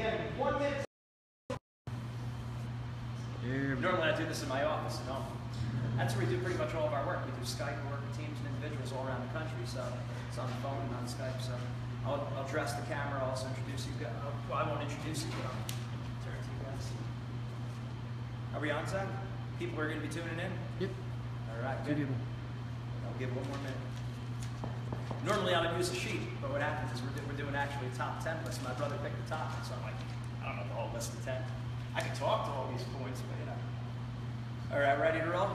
again, 1 minute. Normally I do this in my office at home. That's where we do pretty much all of our work. We do Skype work with teams and individuals all around the country, so it's on the phone and on Skype. So I'll address the camera, I'll also introduce you guys. Well, I won't introduce you, but I'll turn to you guys. Are we on, Zach? People are going to be tuning in? Yep. All right, good. I'll give 1 more minute. Normally I would use a sheet, but what happens is we're doing actually a top 10 list. My brother picked the top, so I'm like, I don't know the whole list of 10. I can talk to all these points, but you know. All right, ready to roll?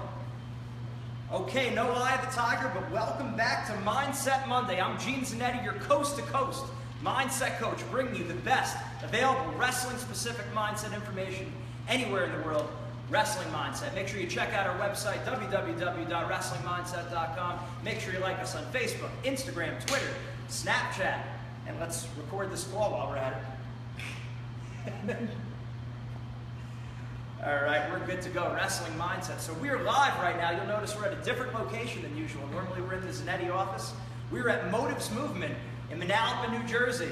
Okay, no Eye of the Tiger, but welcome back to Mindset Monday. I'm Gene Zanetti, your coast-to-coast mindset coach, bringing you the best available wrestling-specific mindset information anywhere in the world. Wrestling Mindset. Make sure you check out our website, www.wrestlingmindset.com. Make sure you like us on Facebook, Instagram, Twitter, Snapchat, and let's record this call while we're at it. All right, we're good to go. Wrestling Mindset. So we're live right now. You'll notice we're at a different location than usual. Normally we're in the Zanetti office. We're at Motives Movement in Manalapan, New Jersey.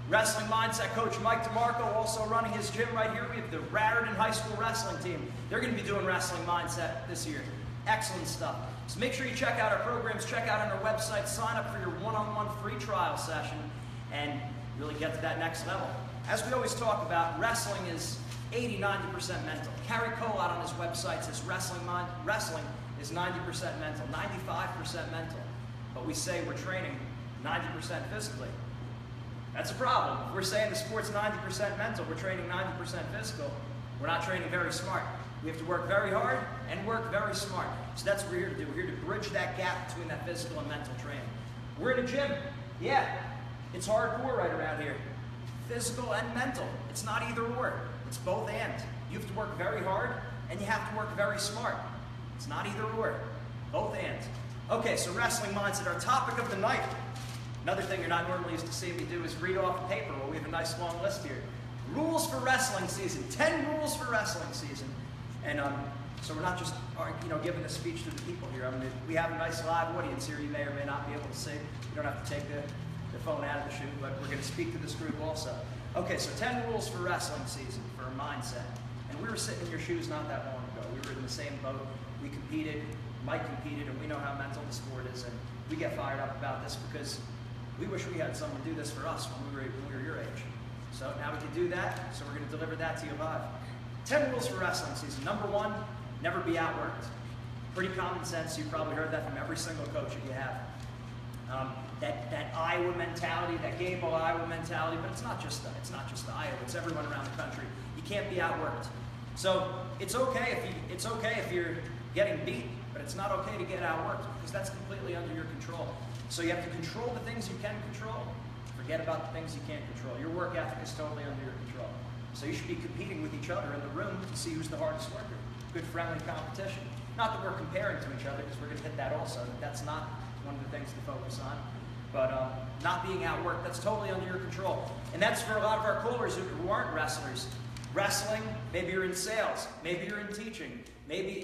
Wrestling Mindset coach Mike DeMarco also running his gym right here. We have the Raritan High School wrestling team. They're going to be doing Wrestling Mindset this year. Excellent stuff. So make sure you check out our programs, check out on our website, sign up for your one-on-one free trial session, and really get to that next level. As we always talk about, wrestling is 80–90% mental. Kerry Cole out on his website says wrestling is 90% mental, 95% mental. But we say we're training 90% physically. That's a problem. If we're saying the sport's 90% mental, we're training 90% physical, we're not training very smart. We have to work very hard and work very smart. So that's what we're here to do. We're here to bridge that gap between that physical and mental training. We're in a gym. Yeah, it's hardcore right around here. Physical and mental. It's not either or. It's both and. You have to work very hard and you have to work very smart. It's not either or. Both and. Okay, so Wrestling Mindset, our topic of the night. Another thing you're not normally used to seeing me do is read off a paper. Well, we have a nice long list here. Rules for wrestling season. 10 rules for wrestling season. And so we're not just giving a speech to the people here. We have a nice live audience here. You may or may not be able to see. You don't have to take the phone out of the chute, but we're going to speak to this group also. Okay, so 10 rules for wrestling season for a mindset. And we were sitting in your shoes not that long ago. We were in the same boat. We competed. Mike competed, and we know how mental the sport is. And we get fired up about this because we wish we had someone do this for us when we were your age. So now we can do that, so we're going to deliver that to you live. 10 rules for wrestling season. Number 1, never be outworked. Pretty common sense. You've probably heard that from every single coach that you have. That Iowa mentality, that Gable Iowa mentality, but it's not just Iowa. It's everyone around the country. You can't be outworked. So it's okay if you're getting beat, but it's not okay to get outworked because that's completely under your control. So you have to control the things you can control. Forget about the things you can't control. Your work ethic is totally under your control. So you should be competing with each other in the room to see who's the hardest worker. Good friendly competition. Not that we're comparing to each other because we're going to hit that also. That's not one of the things to focus on. But not being outworked, that's totally under your control. And that's for a lot of our callers who aren't wrestlers. Wrestling, maybe you're in sales, maybe you're in teaching, maybe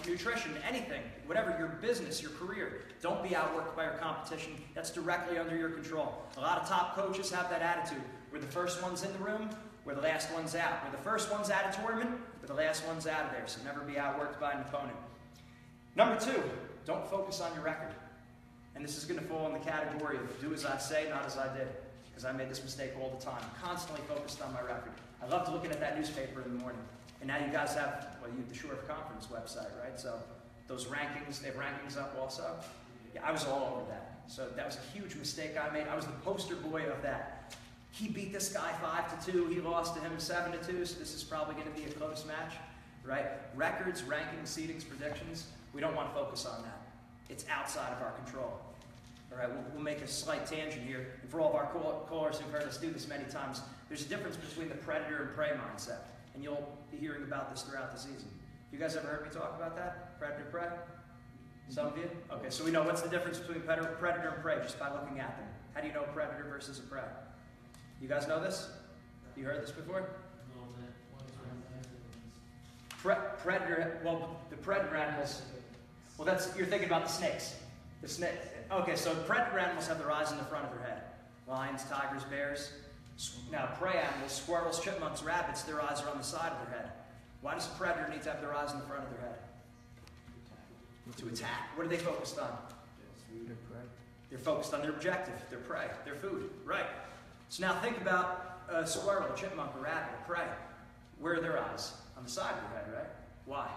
nutrition, anything, whatever, your business, your career. Don't be outworked by your competition. That's directly under your control. A lot of top coaches have that attitude. We're the first ones in the room, we're the last ones out. We're the first ones out of tournament, we're the last ones out of there. So never be outworked by an opponent. Number 2, don't focus on your record. And this is going to fall in the category of do as I say, not as I did. Because I made this mistake all the time. Constantly focused on my record. I loved looking at that newspaper in the morning. And now you guys have, the Sheriff Conference website, right? So those rankings, they have rankings up also. Yeah, I was all over that. So that was a huge mistake I made. I was the poster boy of that. He beat this guy 5-2. He lost to him 7-2. So this is probably going to be a close match, right? Records, rankings, seedings, predictions. We don't want to focus on that. It's outside of our control. All right, we'll make a slight tangent here. And for all of our callers who've heard us do this many times, there's a difference between the predator and prey mindset. And you'll be hearing about this throughout the season. You guys ever heard me talk about that? Predator, prey? Some of you? Okay, so we know what's the difference between predator and prey just by looking at them. How do you know predator versus a prey? You guys know this? You heard this before? Predator, well, the predator animals, well, you're thinking about the snakes. The snake. Okay, so predator animals have their eyes in the front of their head. Lions, tigers, bears. Now, prey animals, squirrels, chipmunks, rabbits, their eyes are on the side of their head. Why does a predator need to have their eyes in the front of their head? To attack. What are they focused on? They're focused on their objective, their prey, their food. Right. So now think about a squirrel, a chipmunk, a rabbit, a prey. Where are their eyes? On the side of their head, right? Why?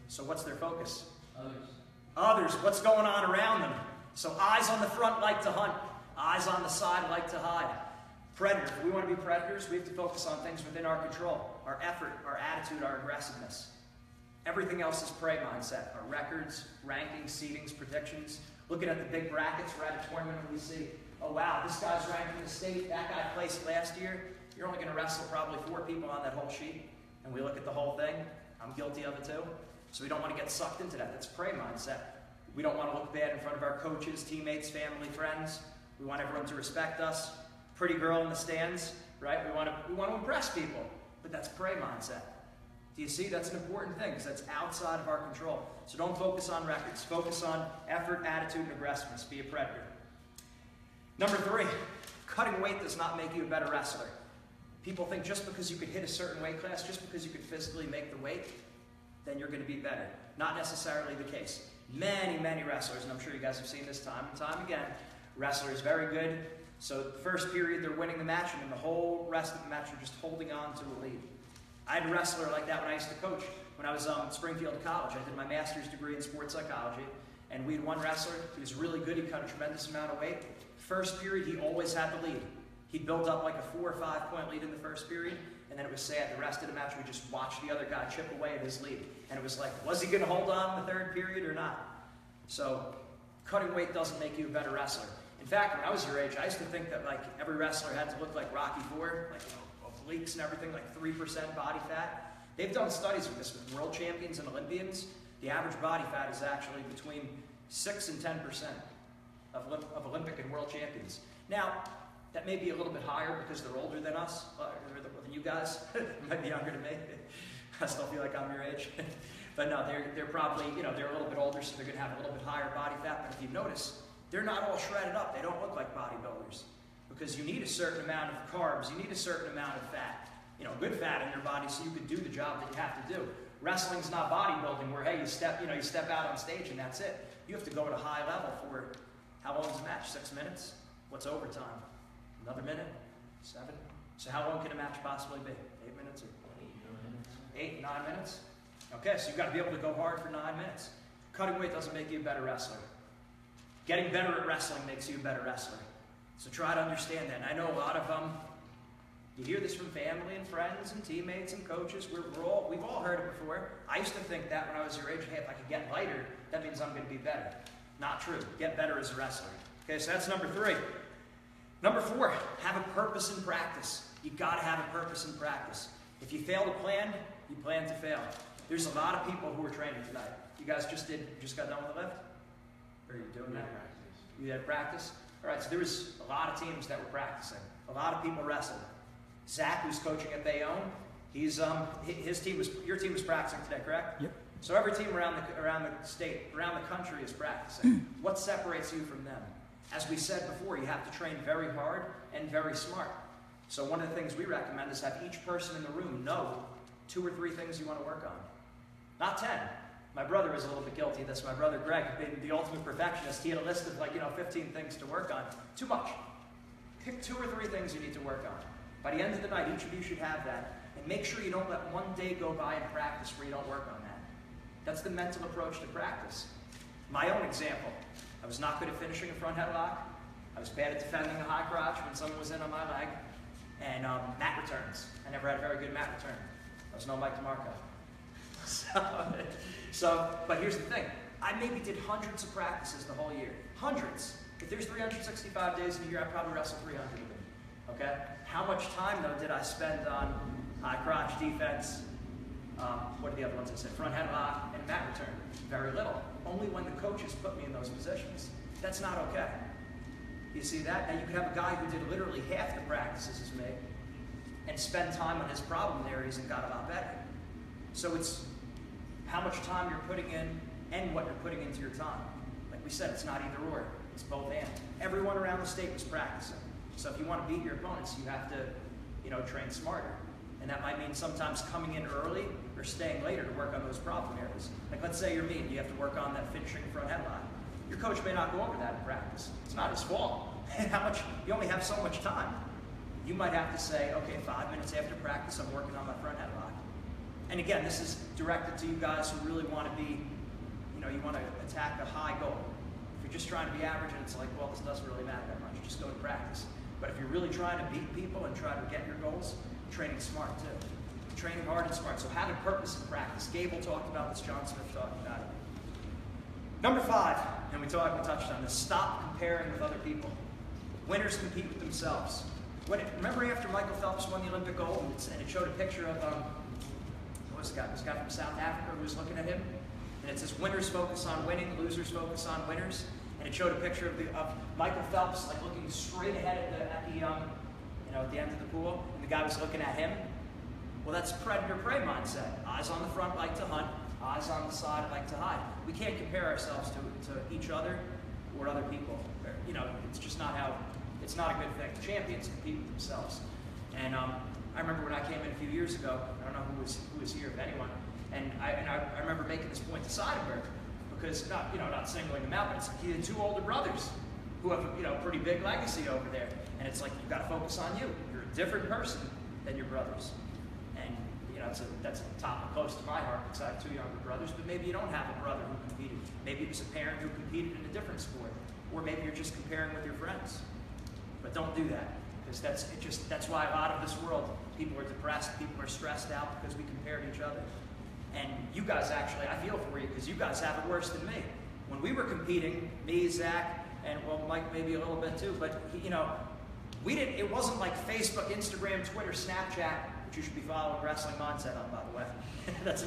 So what's their focus? Others. What's going on around them? So eyes on the front like to hunt. Eyes on the side like to hide. Predators. If we want to be predators, we have to focus on things within our control. Our effort, our attitude, our aggressiveness. Everything else is prey mindset. Our records, rankings, seedings, predictions. Looking at the big brackets, we're at a tournament and we see, oh wow, this guy's ranked in the state, that guy placed last year. You're only going to wrestle probably 4 people on that whole sheet. And we look at the whole thing. I'm guilty of it too. So we don't want to get sucked into that. That's prey mindset. We don't want to look bad in front of our coaches, teammates, family, friends. We want everyone to respect us. Pretty girl in the stands, right? We want to impress people. But that's prey mindset. Do you see? That's an important thing because that's outside of our control. So don't focus on records. Focus on effort, attitude, and aggressiveness. Be a predator. Number 3, cutting weight does not make you a better wrestler. People think just because you could hit a certain weight class, just because you could physically make the weight, then you're going to be better. Not necessarily the case. Many, many wrestlers, and I'm sure you guys have seen this time and time again, wrestlers very good. So the first period they're winning the match, and then the whole rest of the match they're just holding on to a lead. I had a wrestler like that when I used to coach. When I was at Springfield College, I did my master's degree in sports psychology, and we had one wrestler. He was really good. He cut a tremendous amount of weight. First period, he always had the lead. He built up like a 4 or 5 point lead in the first period, and then it was sad. The rest of the match, we just watched the other guy chip away at his lead. And it was like, was he going to hold on in the third period or not? So cutting weight doesn't make you a better wrestler. In fact, when I was your age, I used to think that like every wrestler had to look like Rocky IV, like obliques and everything, like 3% body fat. They've done studies with this with world champions and Olympians. The average body fat is actually between 6 and 10% of Olympic and world champions. Now, that may be a little bit higher because they're older than us, or than you guys. Might be younger than me. I still feel like I'm your age. But no, they're probably, they're a little bit older, so they're going to have a little bit higher body fat. But if you notice, they're not all shredded up. They don't look like bodybuilders because you need a certain amount of carbs. You need a certain amount of fat, good fat in your body so you can do the job that you have to do. Wrestling's not bodybuilding where, hey, you step out on stage and that's it. You have to go at a high level for, how long is the match? 6 minutes? What's overtime? Another minute? 7? So how long can a match possibly be? 8 minutes or 8, 9 minutes? Okay, so you've got to be able to go hard for 9 minutes. Cutting weight doesn't make you a better wrestler. Getting better at wrestling makes you a better wrestler. So try to understand that. And I know a lot of you hear this from family and friends and teammates and coaches. We've all heard it before. I used to think that when I was your age, hey, if I could get lighter, that means I'm going to be better. Not true. Get better as a wrestler. Okay, so that's number 3. Number 4, have a purpose in practice. You've got to have a purpose in practice. If you fail to plan, you plan to fail. There's a lot of people who are training tonight. You guys just got done with the lift? Or are you doing that? You had practice? All right, so there was a lot of teams that were practicing. A lot of people wrestled. Zach, who's coaching at Bayonne, your team was practicing today, correct? Yep. So every team around the state, around the country is practicing. What separates you from them? As we said before, you have to train very hard and very smart. So one of the things we recommend is have each person in the room know 2 or 3 things you want to work on. Not 10. My brother is a little bit guilty of this. My brother Greg, being the ultimate perfectionist, he had a list of 15 things to work on. Too much. Pick 2 or 3 things you need to work on. By the end of the night, each of you should have that. And make sure you don't let one day go by in practice where you don't work on that. That's the mental approach to practice. My own example. I was not good at finishing a front headlock. I was bad at defending a high crotch when someone was in on my leg. And mat returns. I never had a very good mat return. I was no Mike DeMarco. But here's the thing. I maybe did hundreds of practices the whole year. Hundreds. If there's 365 days in a year, I probably wrestled 300 of them. Okay? How much time, though, did I spend on high crotch defense? What are the other ones I said? Front headlock and mat return. Very little. Only when the coaches put me in those positions. That's not okay. You see that? Now you could have a guy who did literally half the practices as me and spend time on his problem areas and got a lot better. So it's how much time you're putting in and what you're putting into your time. Like we said, it's not either or. It's both and. Everyone around the state was practicing. So if you want to beat your opponents, you have to, train smarter. And that might mean sometimes coming in early or staying later to work on those problem areas. Like let's say you're me and you have to work on that finishing front headlock. Your coach may not go over that in practice. It's not his fault. You only have so much time. You might have to say, okay, 5 minutes after practice, I'm working on my front headlock. And again, this is directed to you guys who really want to be, you want to attack a high goal. If you're just trying to be average and it's like, well, this doesn't really matter that much, just go to practice. But if you're really trying to beat people and try to get your goals, training smart too. Training hard and smart. So having purpose in practice. Gable talked about this, John Smith talked about it. Number 5, and we touched on this, stop comparing with other people. Winners compete with themselves. Remember after Michael Phelps won the Olympic gold, and it showed a picture of, what was the guy? This guy from South Africa who was looking at him? And it says, winners focus on winning, losers focus on winners. And it showed a picture of Michael Phelps like looking straight ahead at the end of the pool, and the guy was looking at him. Well, that's predator-prey mindset. Eyes on the front like to hunt, eyes on the side like to hide. We can't compare ourselves to each other or other people. It's just not it's not a good thing. Champions compete with themselves. And I remember when I came in a few years ago, I don't know who was here, if anyone, and I remember making this point to Seidenberg, because not singling them out, but it's like he had 2 older brothers who have a pretty big legacy over there, and it's like you've got to focus on you. You're a different person than your brothers, and that's a topic close to my heart because I have 2 younger brothers. But maybe you don't have a brother who competed. Maybe it was a parent who competed in a different sport, or maybe you're just comparing with your friends. But don't do that, because that's why a lot of this world, people are depressed, people are stressed out because we compare to each other. And you guys actually, I feel for you because you guys have it worse than me. When we were competing, me, Zach, and well, Mike maybe a little bit too, but it wasn't like Facebook, Instagram, Twitter, Snapchat, which you should be following Wrestling Mindset on, by the way. That's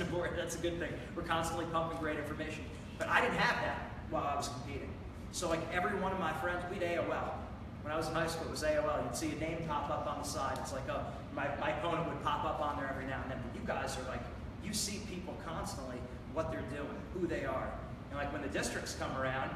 a good thing. We're constantly pumping great information. But I didn't have that while I was competing. So like every one of my friends, we'd AOL. When I was in high school, it was AOL. You'd see a name pop up on the side. It's like, my opponent would pop up on there every now and then. But you guys are like, you see people constantly, what they're doing, who they are. And like when the districts come around,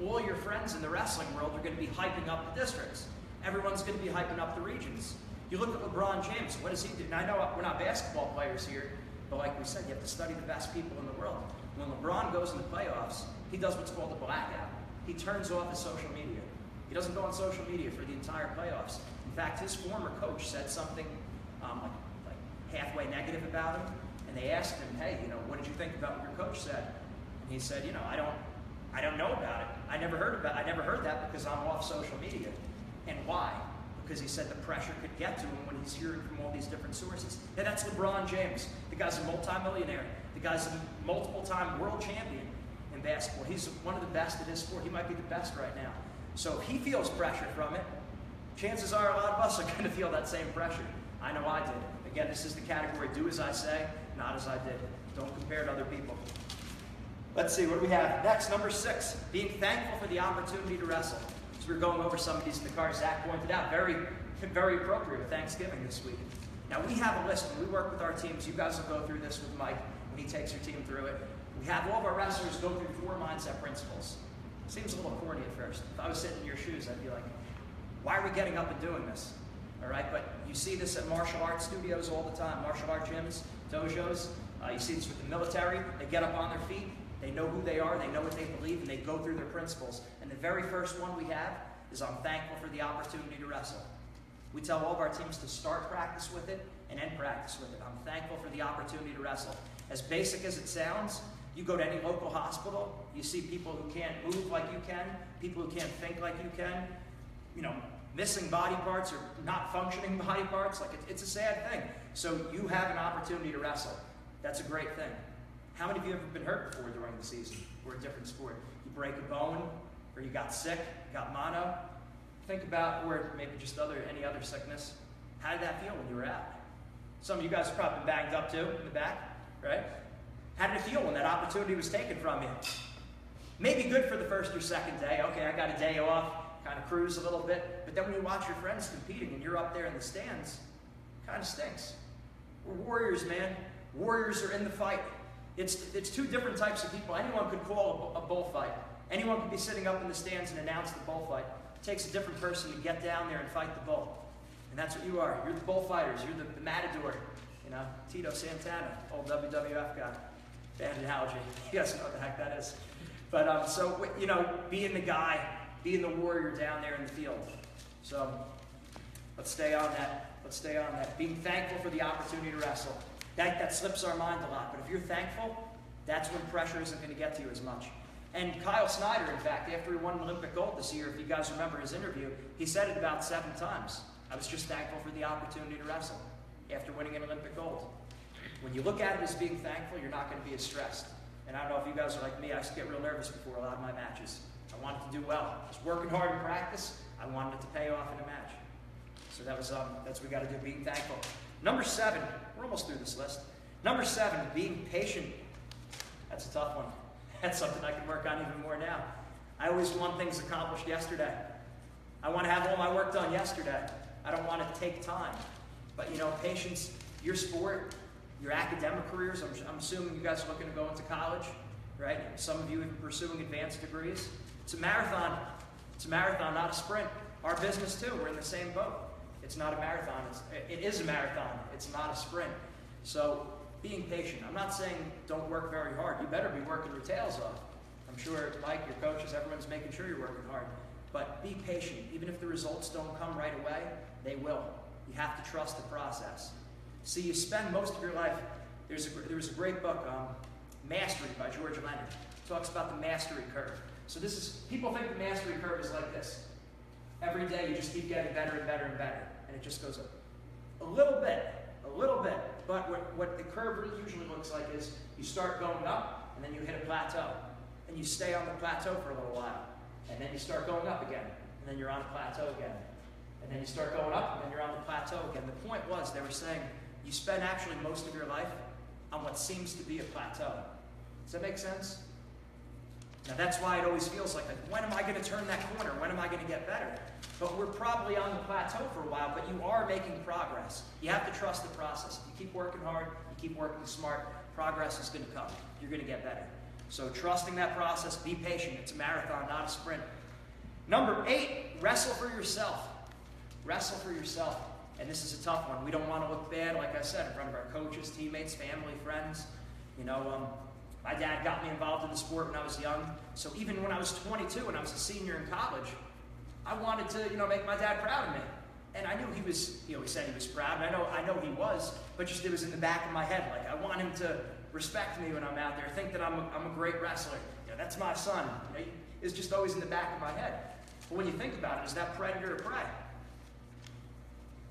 all your friends in the wrestling world are going to be hyping up the districts. Everyone's going to be hyping up the regions. You look at LeBron James, what does he do? Now I know we're not basketball players here, but like we said, you have to study the best people in the world. When LeBron goes in the playoffs, he does what's called a blackout. He turns off his social media. He doesn't go on social media for the entire playoffs. In fact, his former coach said something like halfway negative about him, and they asked him, hey, what did you think about what your coach said? And he said, I don't know about it. I never heard that because I'm off social media. And why? Because he said the pressure could get to him when he's hearing from all these different sources. And that's LeBron James. The guy's a multimillionaire. The guy's a multiple-time world champion in basketball. He's one of the best at his sport. He might be the best right now. So if he feels pressure from it, chances are a lot of us are going to feel that same pressure. I know I did. Again, this is the category, do as I say, not as I did. Don't compare to other people. Let's see, what do we have? Next, number 6, being thankful for the opportunity to wrestle. So we're going over some of these in the car. Zach pointed out, very, very appropriate with Thanksgiving this week. Now, we have a list. When we work with our teams, you guys will go through this with Mike when he takes your team through it. We have all of our wrestlers go through 4 mindset principles. Seems a little corny at first. If I was sitting in your shoes, I'd be like, why are we getting up and doing this? All right, but you see this at martial arts studios all the time, martial art gyms, dojos. You see this with the military. They get up on their feet. They know who they are. They know what they believe, and they go through their principles. And the very first one we have is I'm thankful for the opportunity to wrestle. We tell all of our teams to start practice with it and end practice with it. I'm thankful for the opportunity to wrestle. As basic as it sounds, you go to any local hospital, you see people who can't move like you can, people who can't think like you can, missing body parts or not functioning body parts. Like it's a sad thing. So you have an opportunity to wrestle. That's a great thing. How many of you have ever been hurt before during the season or a different sport? You break a bone, or you got sick, got mono. Think about, or maybe just any other sickness. How did that feel when you were out? Some of you guys have probably been banged up too in the back, right? How did it feel when that opportunity was taken from you? Maybe good for the first or second day. Okay, I got a day off, kind of cruise a little bit. But then when you watch your friends competing and you're up there in the stands, it kind of stinks. We're warriors, man. Warriors are in the fight. It's 2 different types of people. Anyone could call a bullfight. Anyone could be sitting up in the stands and announce the bullfight. It takes a different person to get down there and fight the bull. And that's what you are. You're the bullfighters. You're the matador. You know, Tito Santana, old WWF guy. Bad analogy. You guys know what the heck that is. But so, you know, being the guy, being the warrior down there in the field. So let's stay on that. Let's stay on that. Being thankful for the opportunity to wrestle. That slips our mind a lot. But if you're thankful, that's when pressure isn't going to get to you as much. And Kyle Snyder, in fact, after he won Olympic gold this year, if you guys remember his interview, he said it about 7 times. I was just thankful for the opportunity to wrestle after winning an Olympic gold. When you look at it as being thankful, you're not going to be as stressed. And I don't know if you guys are like me, I used to get real nervous before a lot of my matches. I wanted to do well. I was working hard in practice. I wanted it to pay off in a match. So that's what we got to do, being thankful. Number 7, we're almost through this list. Number 7, being patient. That's a tough one. That's something I can work on even more now. I always want things accomplished yesterday. I want to have all my work done yesterday. I don't want to take time. But you know, patience, your sport, your academic careers, I'm assuming you guys are looking to go into college, right? Some of you are pursuing advanced degrees. It's a marathon. It's a marathon, not a sprint. Our business too, we're in the same boat. It's not a marathon. It is a marathon. It's not a sprint. So being patient. I'm not saying don't work very hard. You better be working your tails off. I'm sure Mike, your coaches, everyone's making sure you're working hard. But be patient. Even if the results don't come right away, they will. You have to trust the process. See, you spend most of your life, there's a great book, Mastery by George Leonard. It talks about the mastery curve. So this is, people think the mastery curve is like this. Every day you just keep getting better and better and better. And it just goes up a little bit. But what the curve really usually looks like is you start going up and then you hit a plateau. And you stay on the plateau for a little while. And then you start going up again. And then you're on a plateau again. And then you start going up and then you're on the plateau again. The point was, they were saying, you spend actually most of your life on what seems to be a plateau. Does that make sense? Now that's why it always feels like when am I going to turn that corner? When am I going to get better? But we're probably on the plateau for a while, but you are making progress. You have to trust the process. If you keep working hard, you keep working smart, progress is going to come. You're going to get better. So trusting that process, be patient. It's a marathon, not a sprint. Number 8, wrestle for yourself. Wrestle for yourself. And this is a tough one. We don't want to look bad, like I said, in front of our coaches, teammates, family, friends. You know, my dad got me involved in the sport when I was young. So even when I was 22, when I was a senior in college, I wanted to, make my dad proud of me. And I knew he was, he said he was proud, and I know he was, but just it was in the back of my head. Like, I want him to respect me when I'm out there, think that I'm a great wrestler. That's my son. It's just always in the back of my head. But when you think about it, is that predator or prey?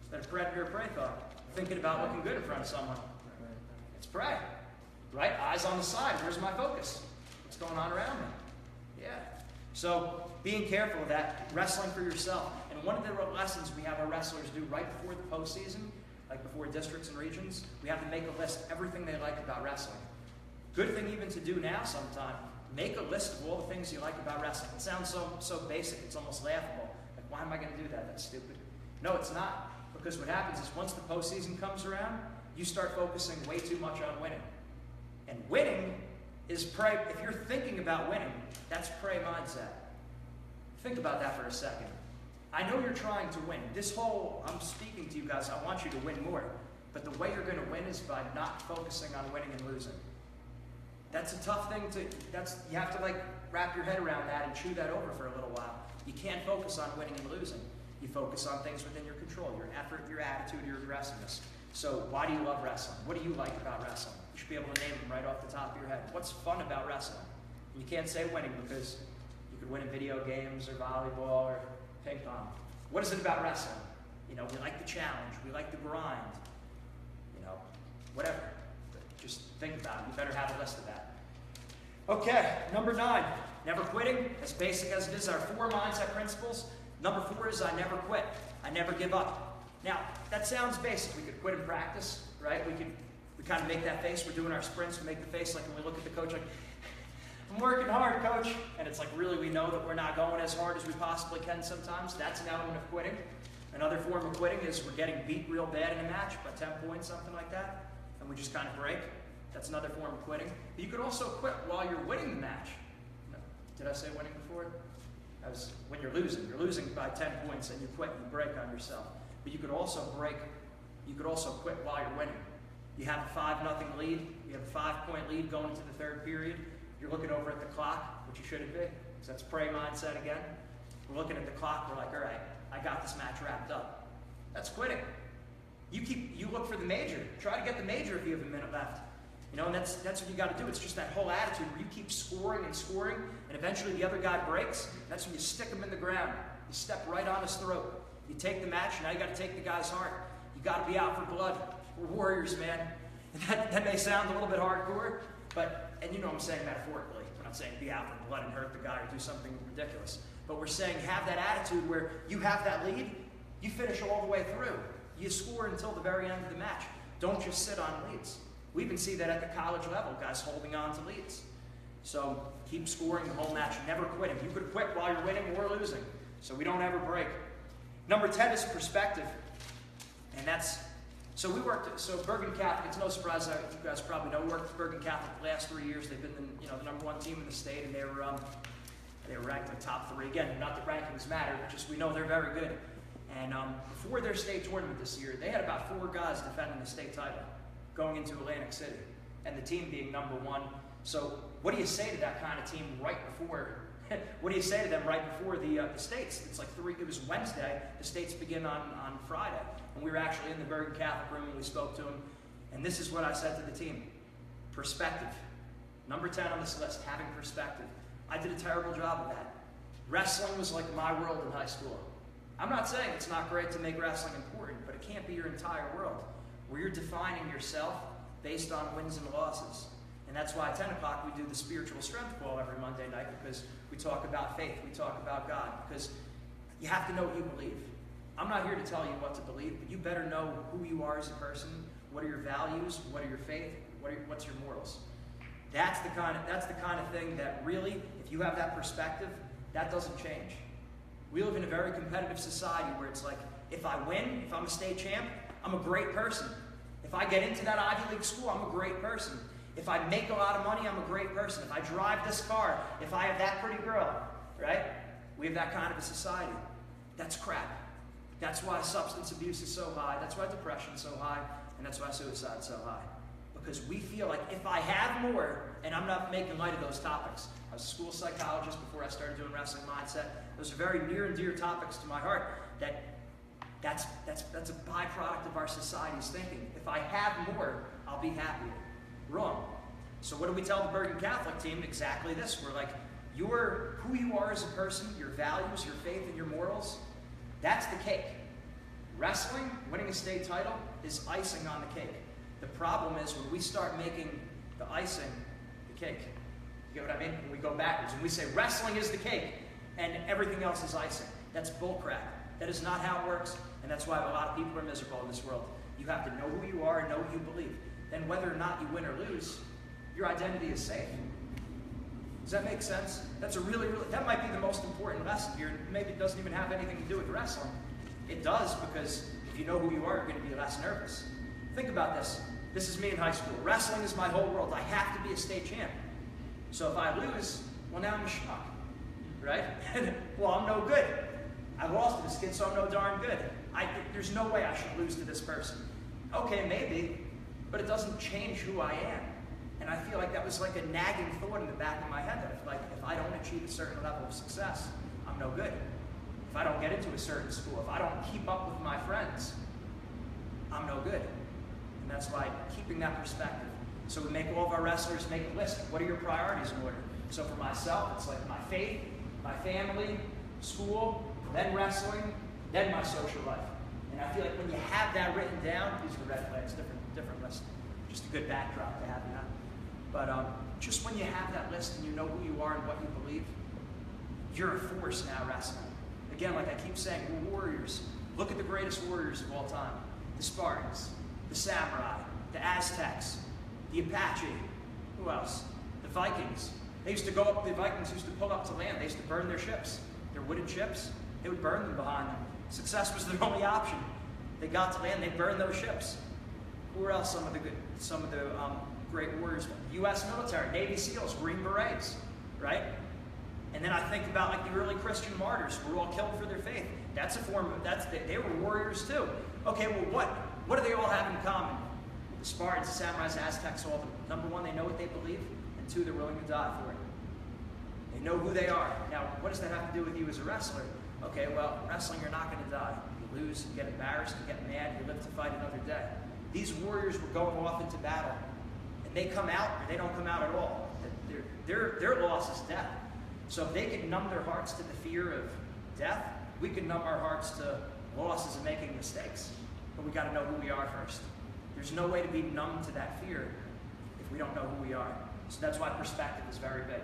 Is that a predator or prey thought? Thinking about looking good in front of someone. It's prey. Right? Eyes on the side. Where's my focus? What's going on around me? Yeah. So being careful of that, wrestling for yourself. And one of the lessons we have our wrestlers do right before the postseason, like before districts and regions, we have to make a list of everything they like about wrestling. Good thing even to do now sometime. Make a list of all the things you like about wrestling. It sounds so basic, it's almost laughable. Like, why am I going to do that? That's stupid. No, it's not. Because what happens is once the postseason comes around, you start focusing way too much on winning. And winning is prey. If you're thinking about winning, that's prey mindset. Think about that for a second. I know you're trying to win. I'm speaking to you guys, I want you to win more. But the way you're going to win is by not focusing on winning and losing. That's a tough thing you have to wrap your head around that and chew that over for a little while. You can't focus on winning and losing. You focus on things within your control, your effort, your attitude, your aggressiveness. So why do you love wrestling? What do you like about wrestling? You should be able to name them right off the top of your head. What's fun about wrestling? And you can't say winning because you could win in video games or volleyball or ping pong. What is it about wrestling? We like the challenge. We like the grind. Whatever. Just think about it. You better have a list of that. Okay, number 9. Never quitting. As basic as it is, our 4 mindset principles. Number 4 is I never quit. I never give up. Now, that sounds basic. We could quit in practice, right? We kind of make that face. We're doing our sprints. We make the face like when we look at the coach like, I'm working hard, coach. And it's like, really, we know that we're not going as hard as we possibly can sometimes. That's an element of quitting. Another form of quitting is we're getting beat real bad in a match, by 10 points, something like that, and we just kind of break. That's another form of quitting. But you could also quit while you're winning the match. Did I say winning before? as when you're losing by 10 points and you quit, you break on yourself. But you could also quit while you're winning. You have a 5-0 lead, you have a 5-point lead going into the third period. You're looking over at the clock, which you shouldn't be, because that's prey mindset again. We're looking at the clock, we're like, all right, I got this match wrapped up. That's quitting. You look for the major. Try to get the major if you have a minute left. And that's what you got to do. It's just that whole attitude where you keep scoring and scoring, and eventually the other guy breaks. That's when you stick him in the ground. You step right on his throat. You take the match, now you got to take the guy's heart. You got to be out for blood. We're warriors, man. And that may sound a little bit hardcore, but, and you know I'm saying metaphorically. We're not saying be out for blood and hurt the guy or do something ridiculous. But we're saying have that attitude where you have that lead, you finish all the way through. You score until the very end of the match. Don't just sit on leads. We even see that at the college level, guys holding on to leads. So keep scoring the whole match, never quitting. You could quit while you're winning or losing, so we don't ever break. Number 10 is perspective, and that's, so Bergen Catholic, it's no surprise that you guys probably know, we worked with Bergen Catholic the last 3 years. They've been the number 1 team in the state, and they were ranked in the top 3. Again, not that rankings matter, but just we know they're very good. And before their state tournament this year, they had about 4 guys defending the state title going into Atlantic City, and the team being number 1. So what do you say to that kind of team right before, what do you say to them right before the states? It's like it was Wednesday, the states begin on Friday, and we were actually in the Bergen Catholic room and we spoke to them, and this is what I said to the team: perspective. Number 10 on this list, having perspective. I did a terrible job of that. Wrestling was like my world in high school. I'm not saying it's not great to make wrestling important, but it can't be your entire world, where you're defining yourself based on wins and losses. And that's why at 10 o'clock we do the spiritual strength call every Monday night, because we talk about faith, we talk about God, because you have to know what you believe. I'm not here to tell you what to believe, but you better know who you are as a person, what are your values, what are your faith, what's your morals. That's the kind of thing that really, if you have that perspective, that doesn't change. We live in a very competitive society where it's like, if I win, if I'm a state champ, I'm a great person. If I get into that Ivy League school, I'm a great person. If I make a lot of money, I'm a great person. If I drive this car, if I have that pretty girl, right? We have that kind of a society. That's crap. That's why substance abuse is so high. That's why depression is so high. And that's why suicide is so high. Because we feel like if I have more, and I'm not making light of those topics. I was a school psychologist before I started doing wrestling mindset. Those are very near and dear topics to my heart. That's a byproduct of our society's thinking. If I have more, I'll be happier. Wrong. So what do we tell the Bergen Catholic team? Exactly this. We're like, who you are as a person, your values, your faith, and your morals, that's the cake. Wrestling, winning a state title, is icing on the cake. The problem is when we start making the icing the cake. You get what I mean? When we go backwards and we say wrestling is the cake and everything else is icing. That's bullcrap. That is not how it works, and that's why a lot of people are miserable in this world. You have to know who you are and know what you believe. Then whether or not you win or lose, your identity is safe. Does that make sense? That's that might be the most important lesson here. Maybe it doesn't even have anything to do with wrestling. It does, because if you know who you are, you're going to be less nervous. Think about this. This is me in high school. Wrestling is my whole world. I have to be a state champ. So if I lose, well, now I'm a schmuck, right? Well, I'm no good. I lost to this kid, so I'm no darn good. There's no way I should lose to this person. Okay, maybe, but it doesn't change who I am. And I feel like that was like a nagging thought in the back of my head that if I don't achieve a certain level of success, I'm no good. If I don't get into a certain school, if I don't keep up with my friends, I'm no good. And that's why keeping that perspective. So we make all of our wrestlers make a list. What are your priorities in order? So for myself, it's like my faith, my family, school, then wrestling, then my social life. And I feel like when you have that written down, these are the red flags, different list. Just a good backdrop to have that. But just when you have that list and you know who you are and what you believe, you're a force now wrestling. Again, like I keep saying, we're warriors. Look at the greatest warriors of all time. The Spartans, the Samurai, the Aztecs, the Apache. Who else? The Vikings. They used to go up, the Vikings used to pull up to land. They used to burn their ships. Their wooden ships, they would burn them behind them. Success was their only option. They got to land, they burned those ships. Who are else? Some of the great warriors. U.S. military, Navy SEALs, Green Berets, right? And then I think about like the early Christian martyrs who were all killed for their faith. That's a form of, they were warriors too. Okay, well what do they all have in common? The Spartans, the Samurais, the Aztecs, all of them. Number one, they know what they believe, and two, they're willing to die for it. They know who they are. Now, what does that have to do with you as a wrestler? Okay, well, wrestling, you're not going to die. You lose, you get embarrassed, you get mad, you live to fight another day. These warriors were going off into battle, and they come out, or they don't come out at all. Their loss is death. So if they can numb their hearts to the fear of death, we can numb our hearts to losses and making mistakes. But we got to know who we are first. There's no way to be numb to that fear if we don't know who we are. So that's why perspective is very big.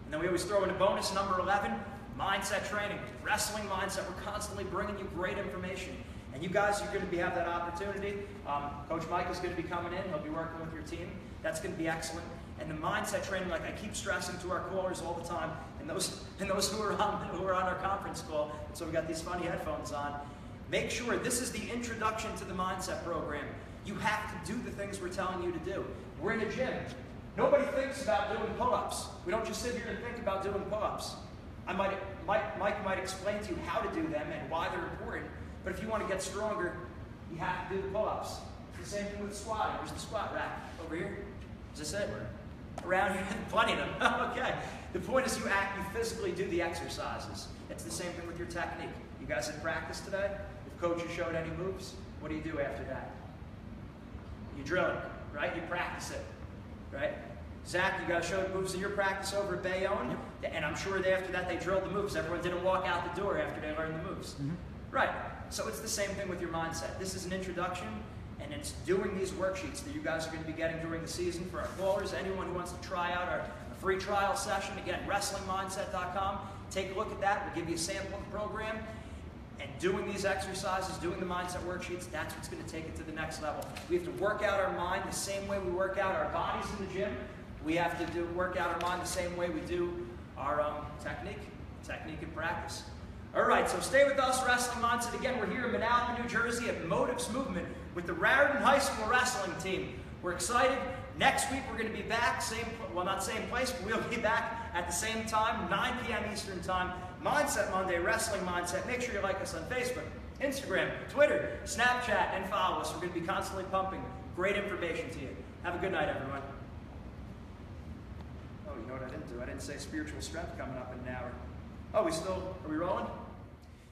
And then we always throw in a bonus, number 11, mindset training, wrestling mindset. We're constantly bringing you great information. And you guys, you're going to have that opportunity. Coach Mike is going to be coming in. He'll be working with your team. That's going to be excellent. And the mindset training, like I keep stressing to our callers all the time, and those who are on our conference call, so we got these funny headphones on, make sure this is the introduction to the mindset program. You have to do the things we're telling you to do. We're in a gym. Nobody thinks about doing pull-ups. We don't just sit here and think about doing pull-ups. Mike might explain to you how to do them and why they're important, but if you want to get stronger, you have to do the pull-ups. It's the same thing with squatting. Where's the squat rack? Over here? Is this it? Around here? Plenty of them. Okay. The point is you physically do the exercises. It's the same thing with your technique. You guys had practice today? If coaches showed any moves, what do you do after that? You drill it, right? You practice it, right? Zach, you guys showed moves in your practice over at Bayonne, and I'm sure after that they drilled the moves. Everyone didn't walk out the door after they learned the moves. Right. So it's the same thing with your mindset. This is an introduction, and it's doing these worksheets that you guys are going to be getting during the season for our callers. Anyone who wants to try out our free trial session, again, WrestlingMindset.com. Take a look at that. We'll give you a sample of the program. And doing these exercises, doing the mindset worksheets, that's what's going to take it to the next level. We have to work out our mind the same way we work out our bodies in the gym. We have to work out our mind the same way we do our technique and practice. All right, so stay with us, Wrestling Mindset. Again, we're here in Manalapan, New Jersey at Motives Movement with the Raritan High School wrestling team. We're excited. Next week, we're going to be back, not same place, but we'll be back at the same time, 9 p.m. Eastern Time. Mindset Monday, Wrestling Mindset. Make sure you like us on Facebook, Instagram, Twitter, Snapchat, and follow us. We're going to be constantly pumping great information to you. Have a good night, everyone. Oh, you know what I didn't do? I didn't say spiritual strength coming up in an hour. Oh, are we rolling?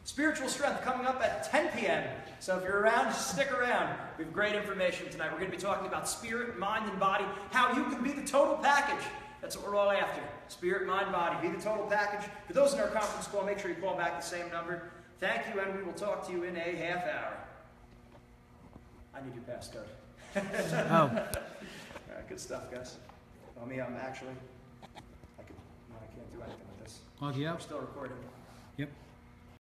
Spiritual strength coming up at 10 p.m. So if you're around, just stick around. We have great information tonight. We're going to be talking about spirit, mind, and body, how you can be the total package. That's what we're all after. Spirit, mind, body. Be the total package. For those in our conference call, make sure you call back the same number. Thank you, and we will talk to you in a half hour. I need your passcode. Oh. All right, good stuff, guys. I can't do anything with this. Log you out? We're still recording. Yep.